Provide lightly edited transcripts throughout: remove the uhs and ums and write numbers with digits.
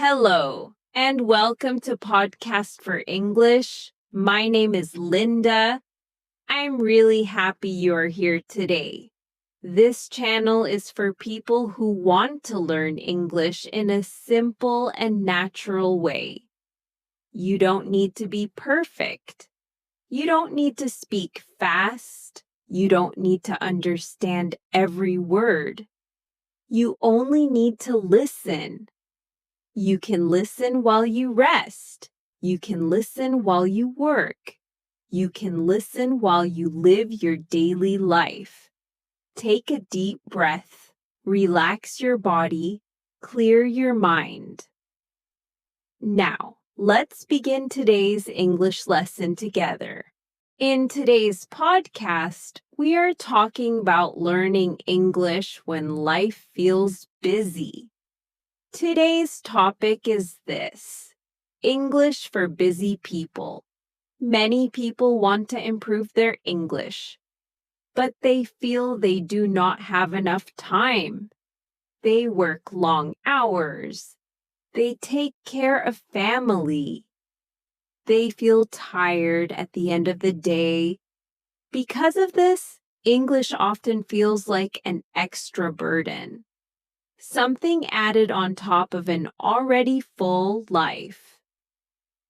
Hello, and welcome to Podcast for English. My name is Linda. I'm really happy you're here today. This channel is for people who want to learn English in a simple and natural way. You don't need to be perfect. You don't need to speak fast. You don't need to understand every word. You only need to listen. You can listen while you rest. You can listen while you work. You can listen while you live your daily life. Take a deep breath, relax your body, clear your mind. Now, let's begin today's English lesson together. In today's podcast, we are talking about learning English when life feels busy. Today's topic is this: English for busy people. Many people want to improve their English, but they feel they do not have enough time. They work long hours. They take care of family. They feel tired at the end of the day. Because of this, English often feels like an extra burden. Something added on top of an already full life.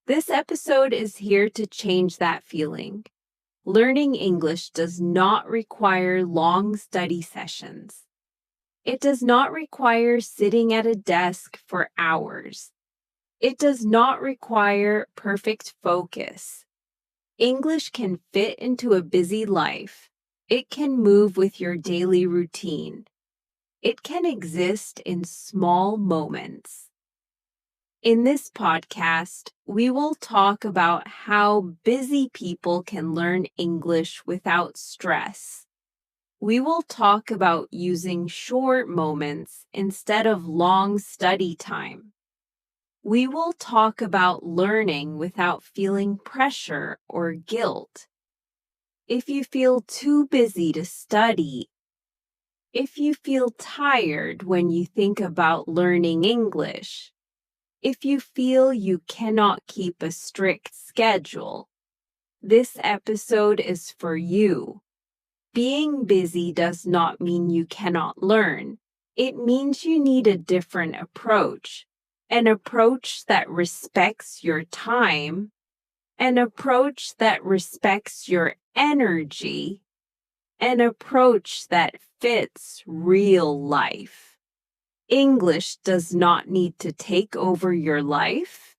This episode is here to change that feeling. Learning English does not require long study sessions. It does not require sitting at a desk for hours. It does not require perfect focus. English can fit into a busy life. It can move with your daily routine. It can exist in small moments. In this podcast, we will talk about how busy people can learn English without stress. We will talk about using short moments instead of long study time. We will talk about learning without feeling pressure or guilt. If you feel too busy to study, if you feel tired when you think about learning English, if you feel you cannot keep a strict schedule, this episode is for you. Being busy does not mean you cannot learn. It means you need a different approach, an approach that respects your time, an approach that respects your energy, an approach that fits real life. English does not need to take over your life.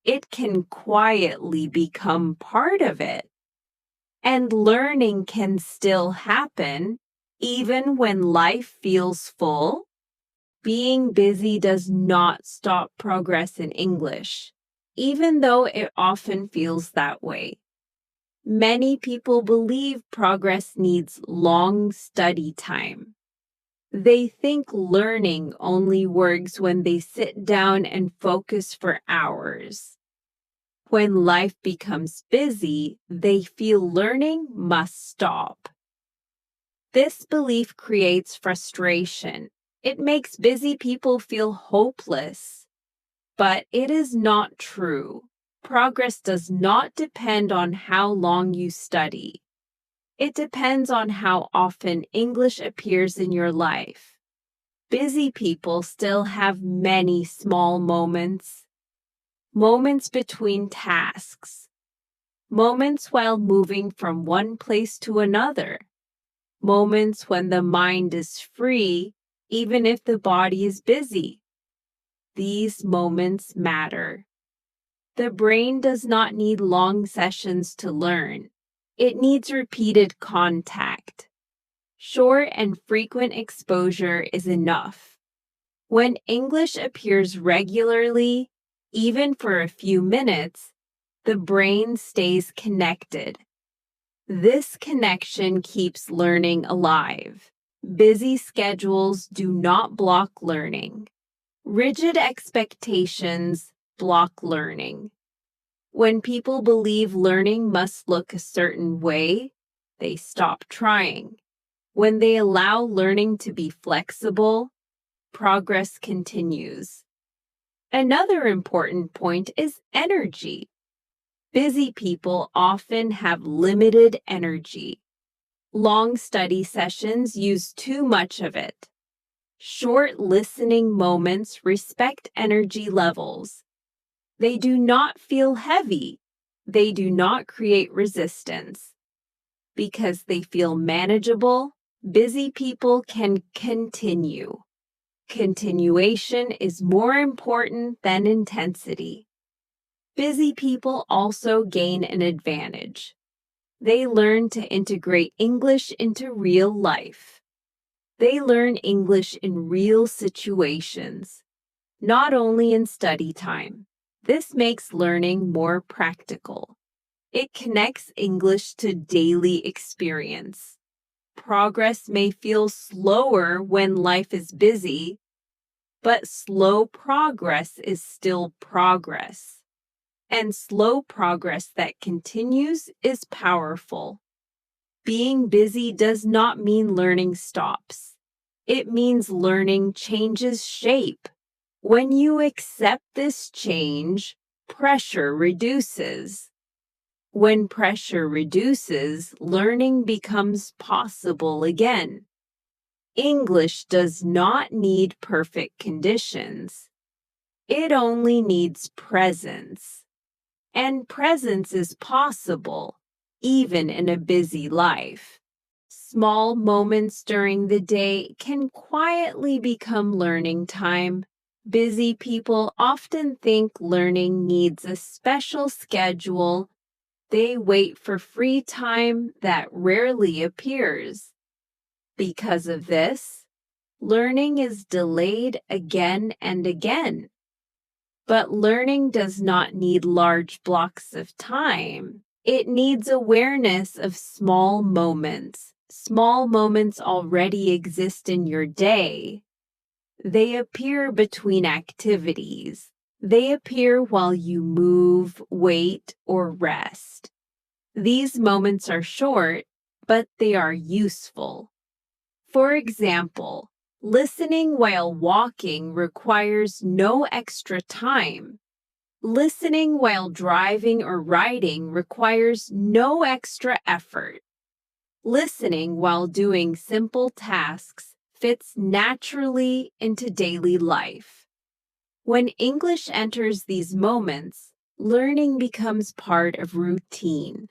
It can quietly become part of it. And learning can still happen even when life feels full. Being busy does not stop progress in English, even though it often feels that way. Many people believe progress needs long study time. They think learning only works when they sit down and focus for hours. When life becomes busy, they feel learning must stop. This belief creates frustration. It makes busy people feel hopeless. But it is not true. Progress does not depend on how long you study. It depends on how often English appears in your life. Busy people still have many small moments. Moments between tasks. Moments while moving from one place to another. Moments when the mind is free, even if the body is busy. These moments matter. The brain does not need long sessions to learn. It needs repeated contact. Short and frequent exposure is enough. When English appears regularly, even for a few minutes, the brain stays connected. This connection keeps learning alive. Busy schedules do not block learning. Rigid expectations block learning. When people believe learning must look a certain way, they stop trying. When they allow learning to be flexible, progress continues. Another important point is energy. Busy people often have limited energy. Long study sessions use too much of it. Short listening moments respect energy levels. They do not feel heavy. They do not create resistance. Because they feel manageable, busy people can continue. Continuation is more important than intensity. Busy people also gain an advantage. They learn to integrate English into real life. They learn English in real situations, not only in study time. This makes learning more practical. It connects English to daily experience. Progress may feel slower when life is busy, but slow progress is still progress. And slow progress that continues is powerful. Being busy does not mean learning stops. It means learning changes shape. When you accept this change, pressure reduces. When pressure reduces, learning becomes possible again. English does not need perfect conditions. It only needs presence. And presence is possible, even in a busy life. Small moments during the day can quietly become learning time. Busy people often think learning needs a special schedule. They wait for free time that rarely appears. Because of this, learning is delayed again and again. But learning does not need large blocks of time. It needs awareness of small moments. Small moments already exist in your day. They appear between activities. They appear while you move, wait, or rest. These moments are short, but they are useful. For example, listening while walking requires no extra time. Listening while driving or riding requires no extra effort. Listening while doing simple tasks fits naturally into daily life. When English enters these moments, learning becomes part of routine.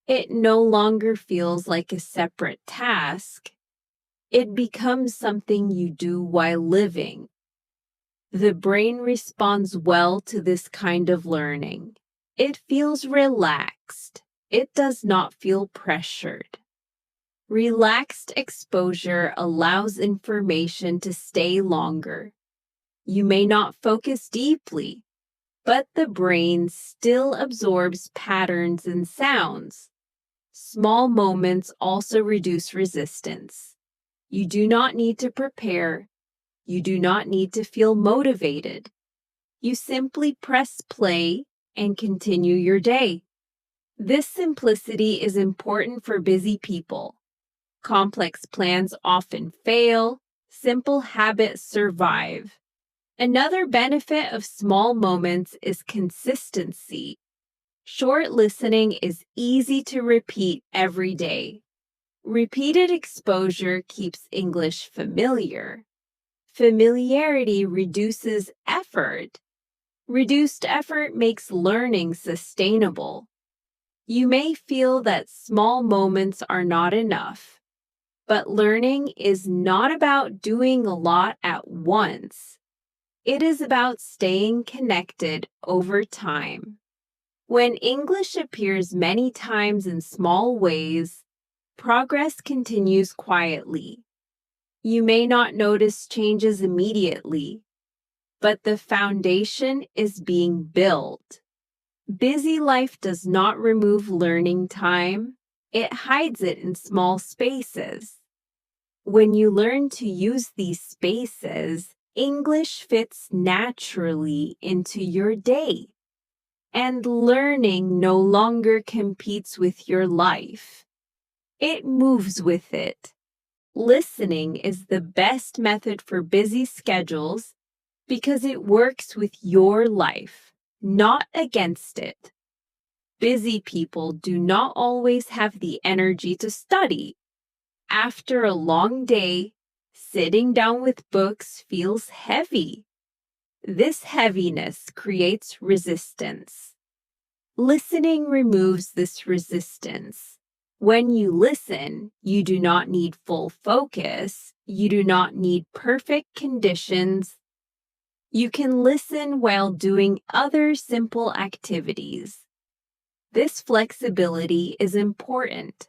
It no longer feels like a separate task. It becomes something you do while living. The brain responds well to this kind of learning. It feels relaxed. It does not feel pressured. Relaxed exposure allows information to stay longer. You may not focus deeply, but the brain still absorbs patterns and sounds. Small moments also reduce resistance. You do not need to prepare. You do not need to feel motivated. You simply press play and continue your day. This simplicity is important for busy people. Complex plans often fail. Simple habits survive. Another benefit of small moments is consistency. Short listening is easy to repeat every day. Repeated exposure keeps English familiar. Familiarity reduces effort. Reduced effort makes learning sustainable. You may feel that small moments are not enough, but learning is not about doing a lot at once. It is about staying connected over time. When English appears many times in small ways, progress continues quietly. You may not notice changes immediately, but the foundation is being built. Busy life does not remove learning time, it hides it in small spaces. When you learn to use these spaces, English fits naturally into your day. And learning no longer competes with your life. It moves with it. Listening is the best method for busy schedules because it works with your life, not against it. Busy people do not always have the energy to study. After a long day, sitting down with books feels heavy. This heaviness creates resistance. Listening removes this resistance. When you listen, you do not need full focus. You do not need perfect conditions. You can listen while doing other simple activities. This flexibility is important.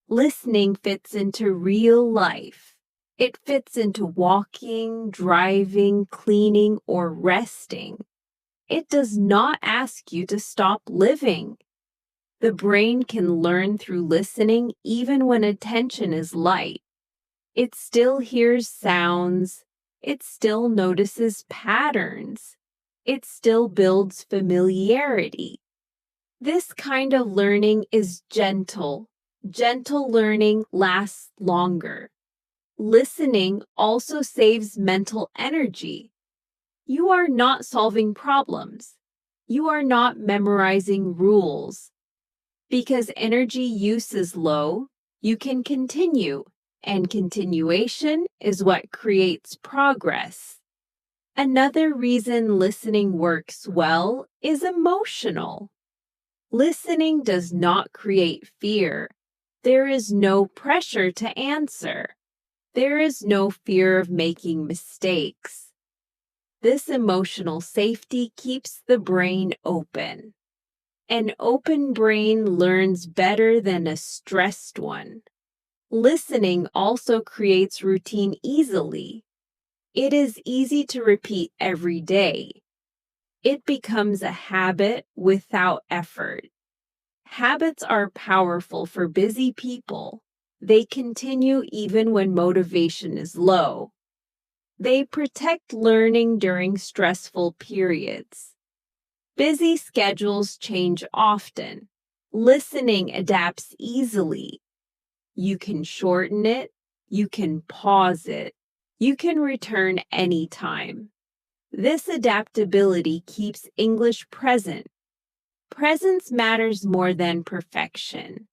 Listening fits into real life. It fits into walking, driving, cleaning, or resting. It does not ask you to stop living. The brain can learn through listening even when attention is light. It still hears sounds. It still notices patterns. It still builds familiarity. This kind of learning is gentle. Gentle learning lasts longer. Listening also saves mental energy. You are not solving problems. You are not memorizing rules. Because energy use is low, you can continue, and continuation is what creates progress. Another reason listening works well is emotional. Listening does not create fear. There is no pressure to answer. There is no fear of making mistakes. This emotional safety keeps the brain open. An open brain learns better than a stressed one. Listening also creates routine easily. It is easy to repeat every day. It becomes a habit without effort. Habits are powerful for busy people. They continue even when motivation is low. They protect learning during stressful periods. Busy schedules change often. Listening adapts easily. You can shorten it. You can pause it. You can return anytime. This adaptability keeps English present. Presence matters more than perfection.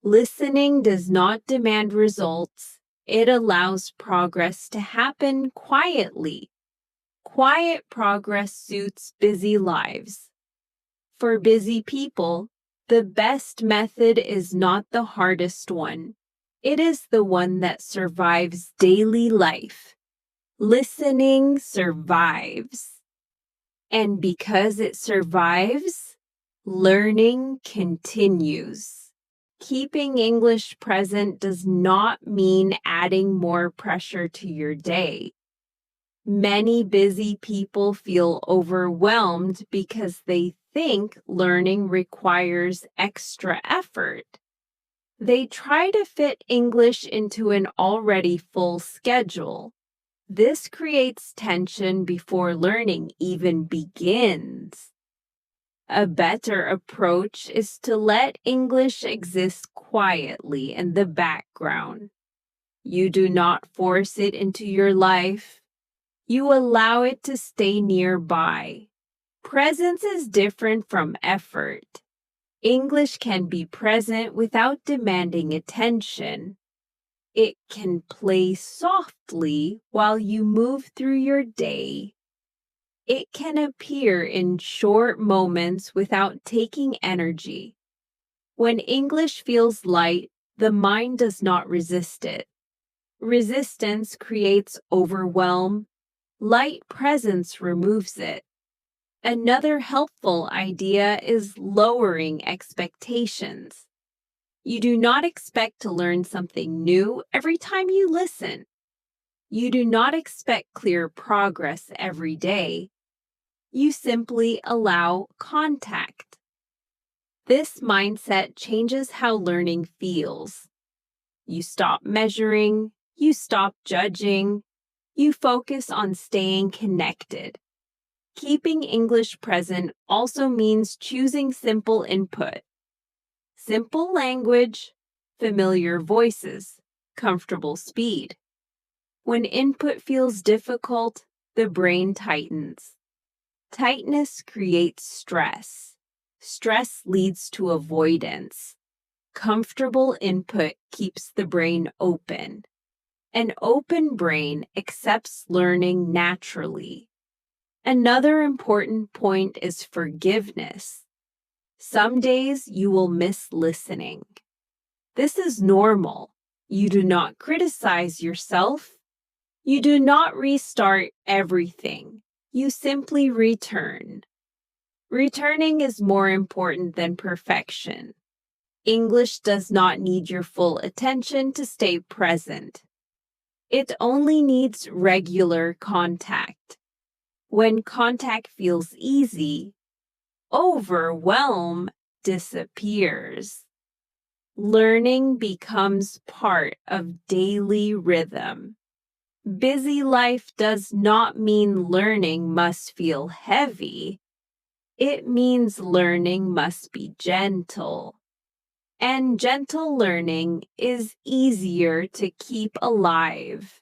Listening does not demand results. It allows progress to happen quietly. Quiet progress suits busy lives. For busy people, the best method is not the hardest one. It is the one that survives daily life. Listening survives. And because it survives, learning continues. Keeping English present does not mean adding more pressure to your day. Many busy people feel overwhelmed because they think learning requires extra effort. They try to fit English into an already full schedule. This creates tension before learning even begins. A better approach is to let English exist quietly in the background. You do not force it into your life. You allow it to stay nearby. Presence is different from effort. English can be present without demanding attention. It can play softly while you move through your day. It can appear in short moments without taking energy. When English feels light, the mind does not resist it. Resistance creates overwhelm. Light presence removes it. Another helpful idea is lowering expectations. You do not expect to learn something new every time you listen. You do not expect clear progress every day. You simply allow contact. This mindset changes how learning feels. You stop measuring. You stop judging. You focus on staying connected. Keeping English present also means choosing simple input. Simple language, familiar voices, comfortable speed. When input feels difficult, the brain tightens. Tightness creates stress. Stress leads to avoidance. Comfortable input keeps the brain open. An open brain accepts learning naturally. Another important point is forgiveness. Some days you will miss listening. This is normal. You do not criticize yourself. You do not restart everything. You simply return. Returning is more important than perfection. English does not need your full attention to stay present. It only needs regular contact. When contact feels easy, overwhelm disappears. Learning becomes part of daily rhythm. Busy life does not mean learning must feel heavy. It means learning must be gentle. And gentle learning is easier to keep alive.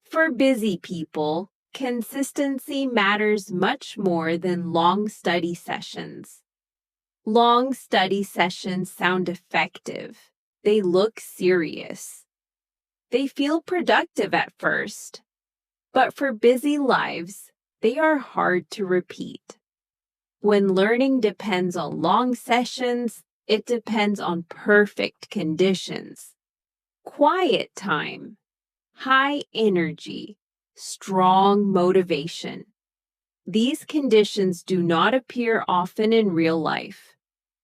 For busy people, consistency matters much more than long study sessions. Long study sessions sound effective. They look serious. They feel productive at first. But for busy lives, they are hard to repeat. When learning depends on long sessions, it depends on perfect conditions. Quiet time, high energy, strong motivation. These conditions do not appear often in real life.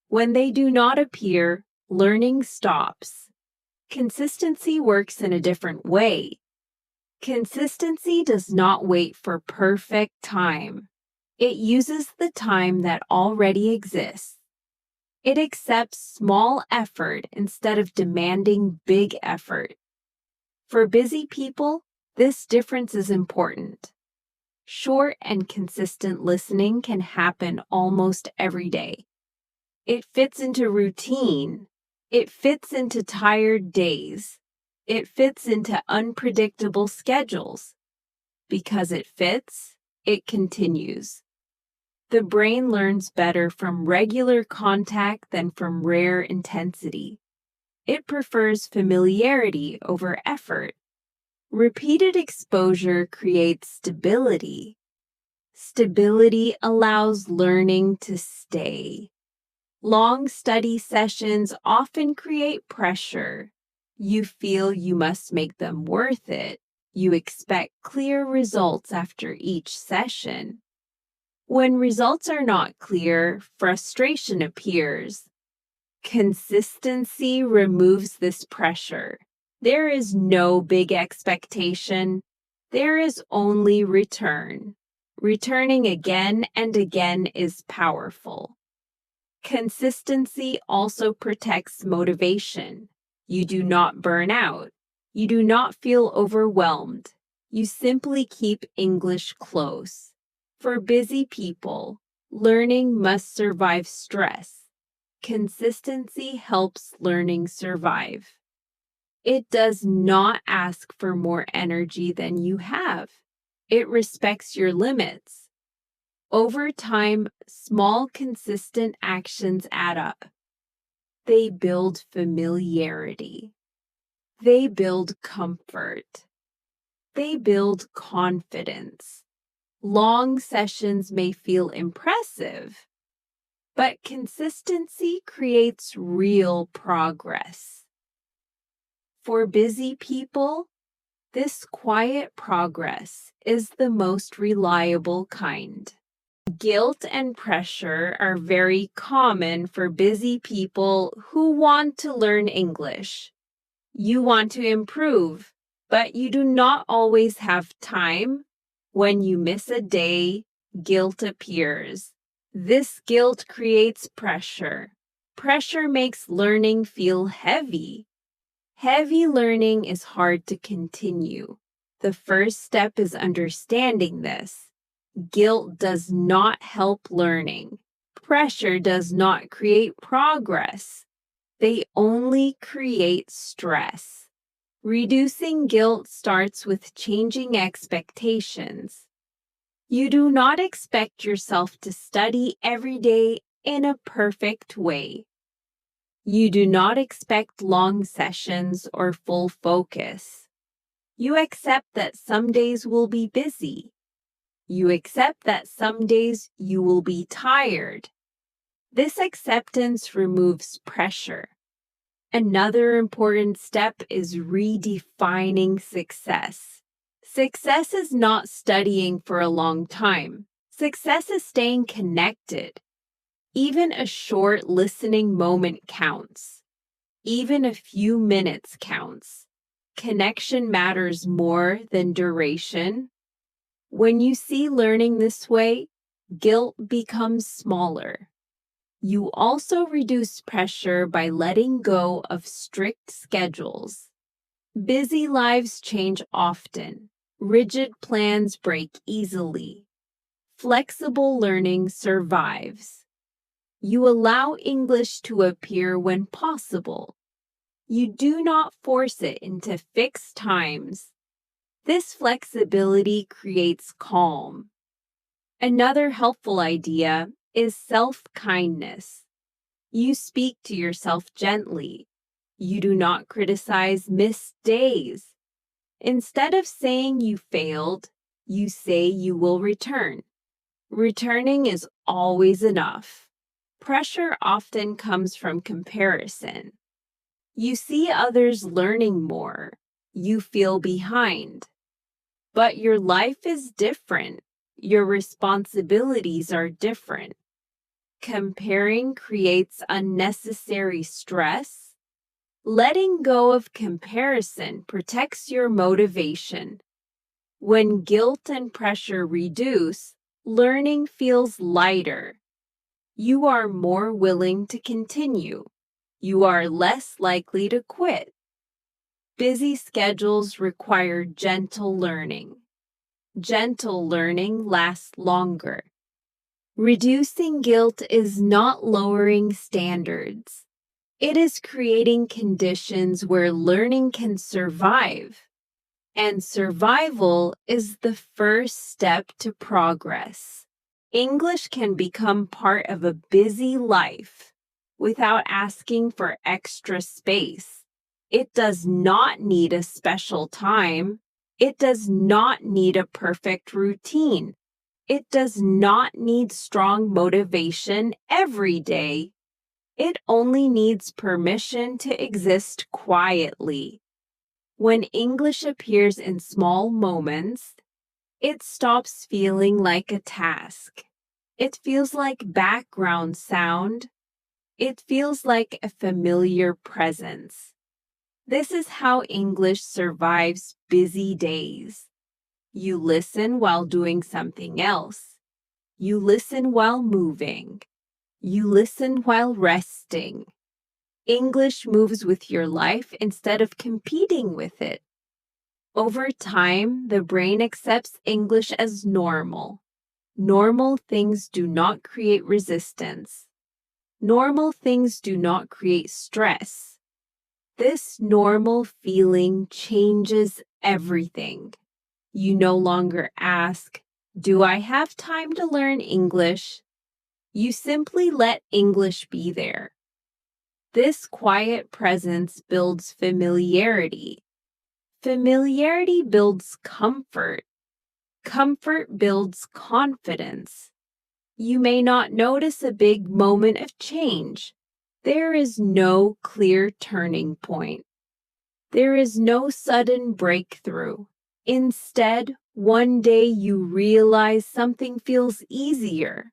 When they do not appear, learning stops. Consistency works in a different way. Consistency does not wait for perfect time. It uses the time that already exists. It accepts small effort instead of demanding big effort. For busy people, this difference is important. Short and consistent listening can happen almost every day. It fits into routine. It fits into tired days. It fits into unpredictable schedules. Because it fits, it continues. The brain learns better from regular contact than from rare intensity. It prefers familiarity over effort. Repeated exposure creates stability. Stability allows learning to stay. Long study sessions often create pressure. You feel you must make them worth it. You expect clear results after each session. When results are not clear, frustration appears. Consistency removes this pressure. There is no big expectation. There is only return. Returning again and again is powerful. Consistency also protects motivation. You do not burn out. You do not feel overwhelmed. You simply keep English close. For busy people, learning must survive stress. Consistency helps learning survive. It does not ask for more energy than you have. It respects your limits. Over time, small, consistent actions add up. They build familiarity. They build comfort. They build confidence. Long sessions may feel impressive, but consistency creates real progress. For busy people, this quiet progress is the most reliable kind. Guilt and pressure are very common for busy people who want to learn English. You want to improve, but you do not always have time. When you miss a day, guilt appears. This guilt creates pressure. Pressure makes learning feel heavy. Heavy learning is hard to continue. The first step is understanding this. Guilt does not help learning. Pressure does not create progress. They only create stress. Reducing guilt starts with changing expectations. You do not expect yourself to study every day in a perfect way. You do not expect long sessions or full focus. You accept that some days will be busy. You accept that some days you will be tired. This acceptance removes pressure. Another important step is redefining success. Success is not studying for a long time. Success is staying connected. Even a short listening moment counts. Even a few minutes counts. Connection matters more than duration. When you see learning this way, guilt becomes smaller. You also reduce pressure by letting go of strict schedules. Busy lives change often. Rigid plans break easily. Flexible learning survives. You allow English to appear when possible. You do not force it into fixed times. This flexibility creates calm. Another helpful idea is self-kindness. You speak to yourself gently. You do not criticize missed days. Instead of saying you failed, you say you will return. Returning is always enough. Pressure often comes from comparison. You see others learning more. You feel behind. But your life is different. Your responsibilities are different. Comparing creates unnecessary stress. Letting go of comparison protects your motivation. When guilt and pressure reduce, learning feels lighter. You are more willing to continue. You are less likely to quit. Busy schedules require gentle learning. Gentle learning lasts longer. Reducing guilt is not lowering standards. It is creating conditions where learning can survive. And survival is the first step to progress. English can become part of a busy life without asking for extra space. It does not need a special time. It does not need a perfect routine. It does not need strong motivation every day. It only needs permission to exist quietly. When English appears in small moments, it stops feeling like a task. It feels like background sound. It feels like a familiar presence. This is how English survives busy days. You listen while doing something else. You listen while moving. You listen while resting. English moves with your life instead of competing with it. Over time, the brain accepts English as normal. Normal things do not create resistance. Normal things do not create stress. This normal feeling changes everything. You no longer ask, "Do I have time to learn English?" You simply let English be there. This quiet presence builds familiarity. Familiarity builds comfort. Comfort builds confidence. You may not notice a big moment of change. There is no clear turning point. There is no sudden breakthrough. Instead, one day you realize something feels easier.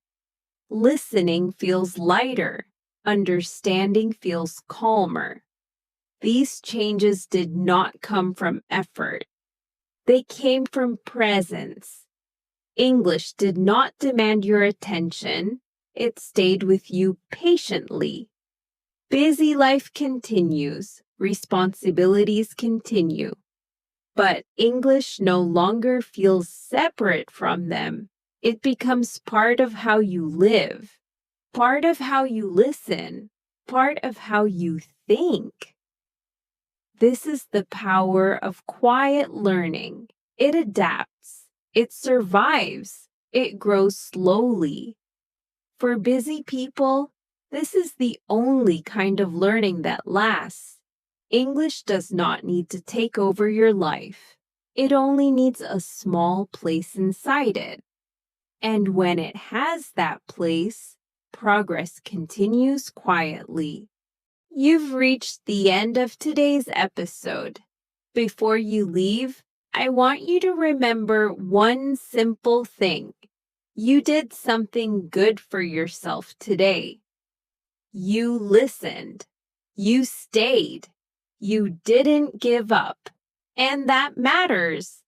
Listening feels lighter. Understanding feels calmer. These changes did not come from effort. They came from presence. English did not demand your attention. It stayed with you patiently. Busy life continues. Responsibilities continue. But English no longer feels separate from them. It becomes part of how you live, part of how you listen, part of how you think. This is the power of quiet learning. It adapts. It survives. It grows slowly. For busy people, this is the only kind of learning that lasts. English does not need to take over your life. It only needs a small place inside it. And when it has that place, progress continues quietly. You've reached the end of today's episode. Before you leave, I want you to remember one simple thing. You did something good for yourself today. You listened. You stayed. You didn't give up. And that matters.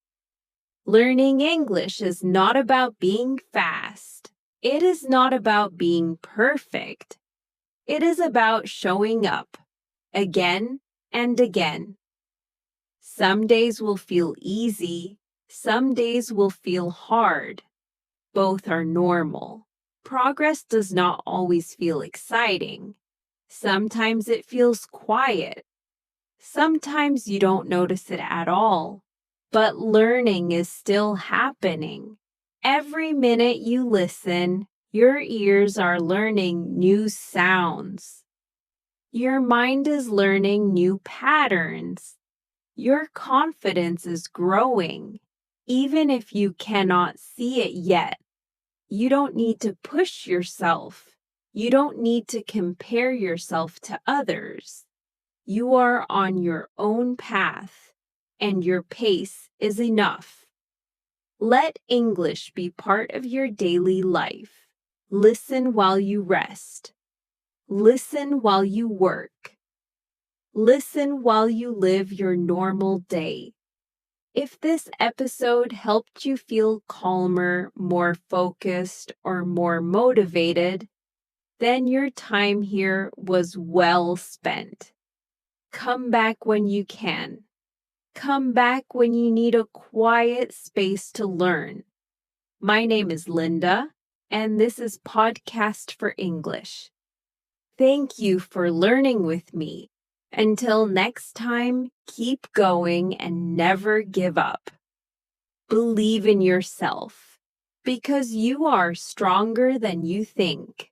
Learning English is not about being fast. It is not about being perfect. It is about showing up again and again. Some days will feel easy. Some days will feel hard. Both are normal. Progress does not always feel exciting. Sometimes it feels quiet. Sometimes you don't notice it at all. But learning is still happening. Every minute you listen, your ears are learning new sounds. Your mind is learning new patterns. Your confidence is growing, even if you cannot see it yet. You don't need to push yourself. You don't need to compare yourself to others. You are on your own path, and your pace is enough. Let English be part of your daily life. Listen while you rest. Listen while you work. Listen while you live your normal day. If this episode helped you feel calmer, more focused, or more motivated, then your time here was well spent. Come back when you can. Come back when you need a quiet space to learn. My name is Linda, and this is Podcast for English. Thank you for learning with me. Until next time, keep going and never give up. Believe in yourself, because you are stronger than you think.